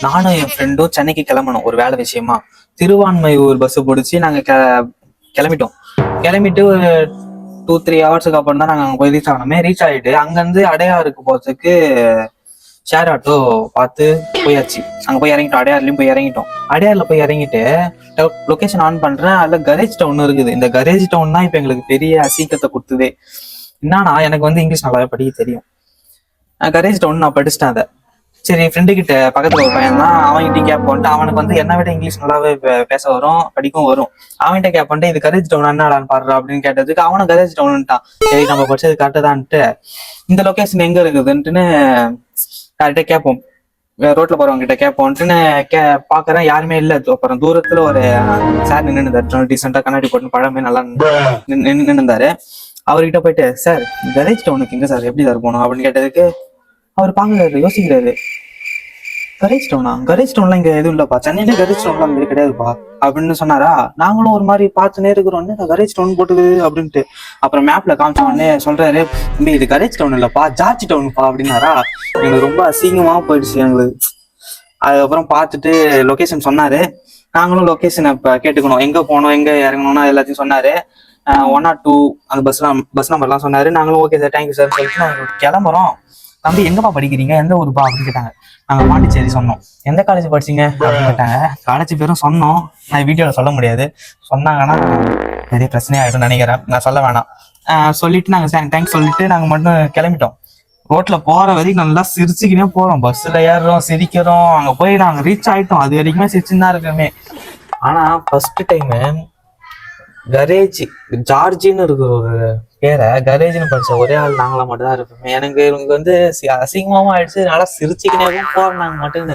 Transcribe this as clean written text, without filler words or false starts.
நானும் என் ஃப்ரெண்டும் சென்னைக்கு கிளம்பணும் ஒரு வேலை விஷயமா. திருவான்மையூர் பஸ் பிடிச்சி நாங்க கிளம்பிட்டோம். கிளம்பிட்டு ஒரு 2-3 ஹவர்ஸுக்கு அப்புறம் தான் நாங்க அங்க போய் ரீச் ஆகணுமே. ரீச் ஆயிட்டு அங்கிருந்து அடையாருக்கு போறதுக்கு ஷேர் ஆட்டோ பார்த்து போயாச்சு. அங்க போய் இறங்கிட்டோம். அடையாறுலயும் போய் இறங்கிட்டோம். அடையாறுல போய் இறங்கிட்டு லொகேஷன் ஆன் பண்றேன். அதுல கரேஜ் டவுன் இருக்குது. இந்த கரேஜ் டவுன் தான் இப்ப எங்களுக்கு பெரிய அசீக்கத்தை கொடுத்ததே. என்னன்னா எனக்கு வந்து இங்கிலீஷ் நல்லாவே படிக்க தெரியும். கரேஜ் டவுன் நான் படிச்சுட்டேன் அதை. சரி, ஃப்ரெண்டு கிட்ட பக்கத்துல ஒரு பையன் தான், அவன்கிட்ட கேட்போன்ட்டு அவனுக்கு வந்து என்ன விட இங்கிலீஷ் நல்லாவே பேச வரும், படிக்கும் வரும். அவன்கிட்ட கேட்போன்ட்டு இது கரேஜ் டவுன் என்னடான்னு பாடுறா அப்படின்னு கேட்டதுக்கு அவனும் கரேஜ் டவுன்ட்டான். சரி, நம்ம படிச்சது கரெக்டுதான்ட்டு இந்த லொகேஷன் எங்க இருக்குதுன்ட்டுன்னு கரெக்டா கேட்போம். ரோட்ல போறவங்க கிட்ட கேட்போன்ட்டுன்னு பாக்குறேன், யாருமே இல்லை. அப்புறம் தூரத்துல ஒரு சார் நின்று இருந்தாரு. டீசெண்டா கண்ணாடி போட்டு பழமே நல்லா நின்று இருந்தாரு. அவர்கிட்ட போயிட்டு, சார் கரேஜ் டவுனுக்கு எங்க சார், எப்படி சார் போகணும் அப்படின்னு கேட்டதுக்கு அவர் பாக்குறாரு, யோசிக்கிறாரு. கரேஜ் டவுனா? கரேஜ் டவுன்லாம் இங்க எதுவும் இல்லப்பா, சென்னையில கரேஜ் டவுன்லாம் இங்க கிடையாதுப்பா அப்படின்னு சொன்னாரா. நாங்களும் ஒரு மாதிரி பார்த்துனே இருக்கிறோம், கரேஜ் டவுன் போட்டுக்குது அப்படின்ட்டு. அப்புறம் மேப்ல காமிச்ச உடனே சொல்றாரு, இது கரேஜ் டவுன் இல்லப்பா, ஜார்ஜ் டவுன்ப்பா அப்படின்னாரா. எங்களுக்கு ரொம்ப அசிங்கமா போயிடுச்சு எங்களுக்கு. அதுக்கப்புறம் பார்த்துட்டு லொகேஷன் சொன்னாரு. நாங்களும் லொகேஷனை இப்ப கேட்டுக்கணும், எங்க போனோம் எங்க இறங்கணும்னா எல்லாத்தையும் சொன்னாரு. 102 அந்த பஸ் நம்பர்லாம் சொன்னாரு. நாங்களும் ஓகே சார், தேங்க்யூ சார் சொல்லிட்டு நாங்கள் கிளம்புறோம். தம்பி எங்கப்பா படிக்கிறீங்க, எந்த ஊருப்பா அப்படின்னு கேட்டாங்க. நாங்கள் பாண்டிச்சேரி சொன்னோம். எந்த காலேஜ் படிச்சீங்க அப்படின்னு கேட்டாங்க. காலேஜ் பேரும் சொன்னோம். நான் வீடியோவில் சொல்ல முடியாது, சொன்னாங்கன்னா நிறைய பிரச்சனையாயிடும் நினைக்கிறேன், நான் சொல்ல வேணாம். சொல்லிட்டு நாங்கள் தேங்க்ஸ் சொல்லிட்டு நாங்கள் மட்டும் கிளம்பிட்டோம். ரோட்ல போற வரைக்கும் நல்லா சிரிச்சுக்கினே போறோம். பஸ்ல ஏறுறோம், சிரிக்கிறோம். அங்க போய் நாங்கள் ரீச் ஆயிட்டோம். அது வரைக்குமே சிரிச்சுன்னு தான் இருக்கமே. ஆனா ஃபர்ஸ்ட் டைம் கரேஜ் ஜார்ஜின்னு இருக்கிற ஒரு பேரை கரேஜ்னு படிச்ச ஒரே ஆள் நாங்களா மட்டும் தான் இருப்போம். எனக்கு இவங்க வந்து அசிங்கமாவும் ஆயிடுச்சு. நல்லா சிரிச்சுக்கினே போறோம் நாங்க மட்டும்.